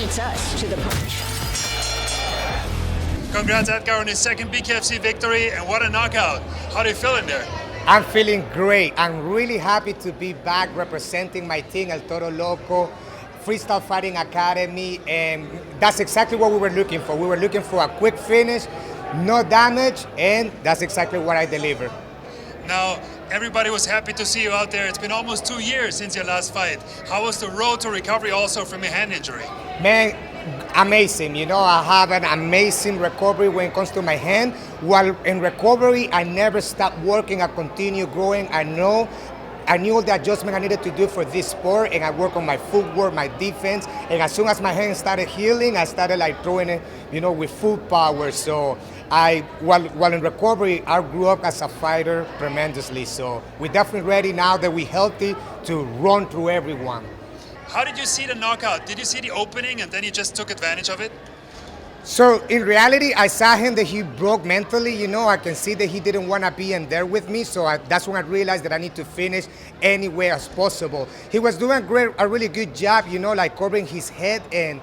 beats us to the punch. Congrats, Edgar, on his second Bkfc victory, and what a knockout. How do you feel in there? I'm feeling great. I'm really happy to be back representing my team, El Toro Loco, Freestyle Fighting Academy, and that's exactly what we were looking for. We were looking for a quick finish, no damage, and that's exactly what I delivered. Now, everybody was happy to see you out there. It's been almost 2 years since your last fight. How was the road to recovery also from your hand injury? Man, amazing. You know, I have an amazing recovery when it comes to my hand. While in recovery, I never stopped working. I continue growing. I knew all the adjustment I needed to do for this sport, and I work on my footwork, my defense, and as soon as my hand started healing, I started like throwing it, you know, with full power. So while in recovery, I grew up as a fighter tremendously. So we're definitely ready now that we're healthy to run through everyone. How did you see the knockout? Did you see the opening and then you just took advantage of it? So in reality, I saw him that he broke mentally. You know, I can see that he didn't want to be in there with me. So that's when I realized that I need to finish any way as possible. He was doing a really good job, you know, like covering his head. And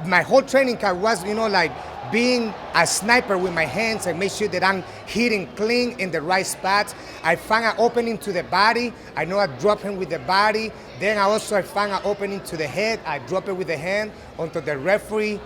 my whole training camp was, you know, like being a sniper with my hands and make sure that I'm hitting clean in the right spots. I found an opening to the body. I know I drop him with the body. Then I found an opening to the head. I drop it with the hand onto the referee.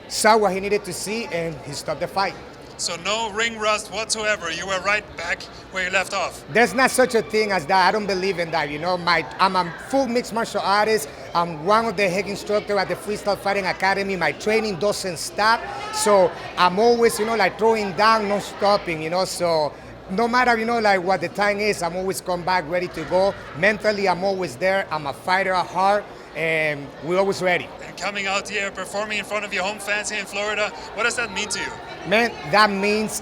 Saw what he needed to see, and he stopped the fight. So no ring rust whatsoever. You were right back where you left off. There's not such a thing as that. I don't believe in that. You know, I'm a full mixed martial artist. I'm one of the head instructors at the Freestyle Fighting Academy. My training doesn't stop. So I'm always, you know, like throwing down, no stopping, you know. So no matter, you know, like what the time is, I'm always come back ready to go. Mentally, I'm always there. I'm a fighter at heart, and we're always ready. And coming out here, performing in front of your home fans here in Florida, what does that mean to you? Man, that means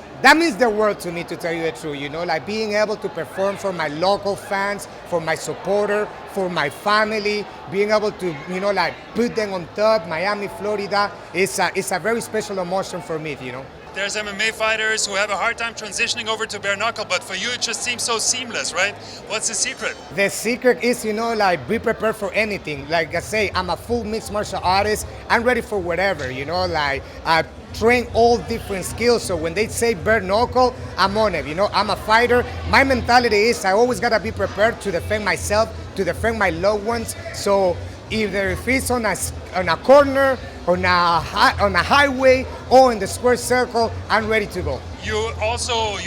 the world to me, to tell you the truth. You know, like being able to perform for my local fans, for my supporter, for my family, being able to, you know, like put them on top, Miami, Florida, it's a very special emotion for me, you know. There's MMA fighters who have a hard time transitioning over to bare knuckle, but for you it just seems so seamless, right? What's the secret? The secret is, you know, like be prepared for anything. Like I say, I'm a full mixed martial artist. I'm ready for whatever, you know, like I train all different skills. So when they say bare knuckle, I'm on it, you know. I'm a fighter. My mentality is I always gotta be prepared to defend myself, to defend my loved ones. So either if it's on a corner, on a highway, or in the square circle, I'm ready to go. You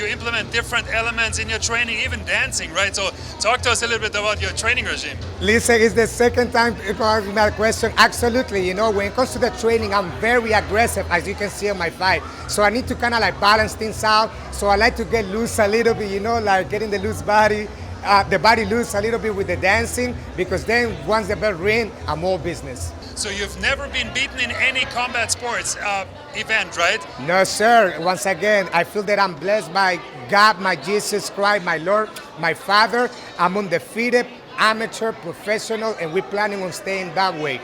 implement different elements in your training, even dancing, right? So talk to us a little bit about your training regime. Listen, it's the second time you asked me that question. Absolutely, you know, when it comes to the training, I'm very aggressive, as you can see on my fight. So I need to kind of like balance things out. So I like to get loose a little bit, you know, like getting the loose body, the body loose a little bit with the dancing, because then once the bell ring, I'm all business. So you've never been beaten in any combat sports event, right? No, sir. Once again, I feel that I'm blessed by God, my Jesus Christ, my Lord, my Father. I'm undefeated, amateur, professional, and we're planning on staying that way.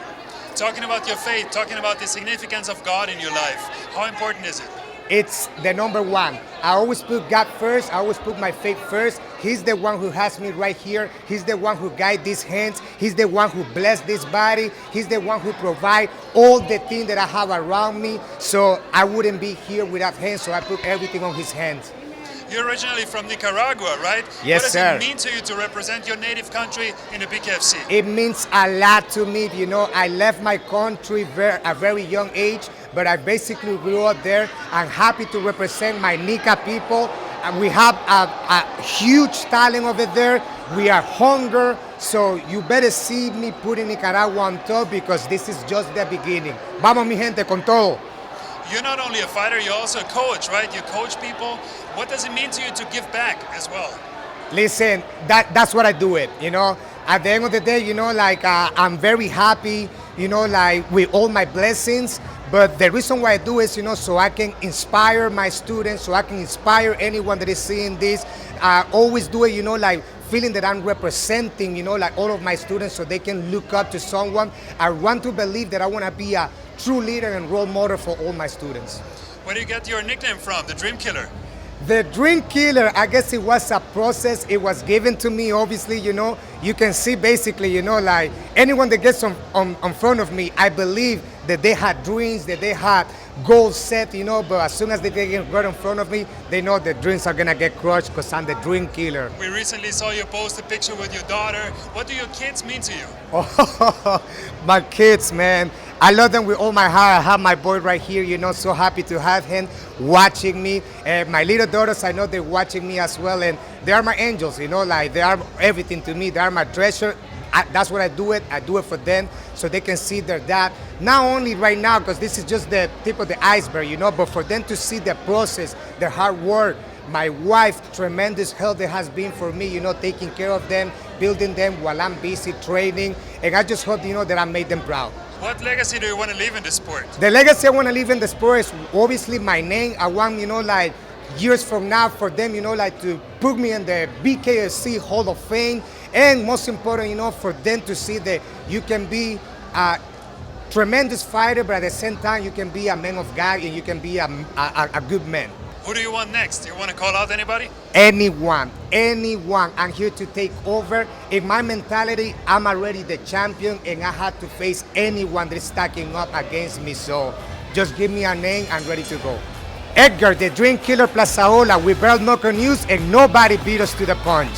Talking about your faith, talking about the significance of God in your life, how important is it? It's the number one. I always put God first. I always put my faith first. He's the one who has me right here. He's the one who guides these hands. He's the one who blessed this body. He's the one who provides all the things that I have around me. So I wouldn't be here without him. So I put everything on his hands. You're originally from Nicaragua, right? Yes, sir. What does it mean to you to represent your native country in the Bkfc? It means a lot to me. You know, I left my country at a very young age, but I basically grew up there. I'm happy to represent my Nica people. And we have a huge talent over there. We are hungry, so you better see me putting Nicaragua on top, because this is just the beginning. Vamos, mi gente, con todo. You're not only a fighter, you're also a coach, right? You coach people. What does it mean to you to give back as well? Listen, that's what I do it, you know. At the end of the day, you know, like I'm very happy, you know, like with all my blessings. But the reason why I do is, you know, so I can inspire my students, so I can inspire anyone that is seeing this. I always do it, you know, like feeling that I'm representing, you know, like all of my students, so they can look up to someone. I want to believe that I want to be a true leader and role model for all my students. Where do you get your nickname from, the Dreamkiller? The Dreamkiller, I guess it was a process. It was given to me, obviously, you know. You can see basically, you know, like anyone that gets on front of me, I believe that they had dreams, that they had goals set, you know, but as soon as they get right in front of me, they know the dreams are gonna get crushed because I'm the Dreamkiller. We recently saw you post a picture with your daughter. What do your kids mean to you? Oh, my kids, man. I love them with all my heart. I have my boy right here, you know, so happy to have him watching me. My little daughters, I know they're watching me as well, and they are my angels, you know, like they are everything to me. They are my treasure. That's what I do it for them so they can see their dad. Not only right now, because this is just the tip of the iceberg, you know, but for them to see the process, the hard work. My wife, tremendous help that has been for me, you know, taking care of them, building them while I'm busy training. And I just hope, you know, that I made them proud. What legacy do you want to leave in the sport? The legacy I want to leave in the sport is obviously my name. I want, you know, like years from now for them, you know, like to put me in the Bkfc Hall of Fame. And most important, you know, for them to see that you can be a tremendous fighter, but at the same time, you can be a man of God and you can be a good man. Who do you want next? Do you want to call out anybody? Anyone. I'm here to take over. In my mentality, I'm already the champion and I had to face anyone that's stacking up against me. So just give me a name, I'm ready to go. Edgar, the Dreamkiller Plazaola with Bare Knuckle News, and nobody beat us to the punch.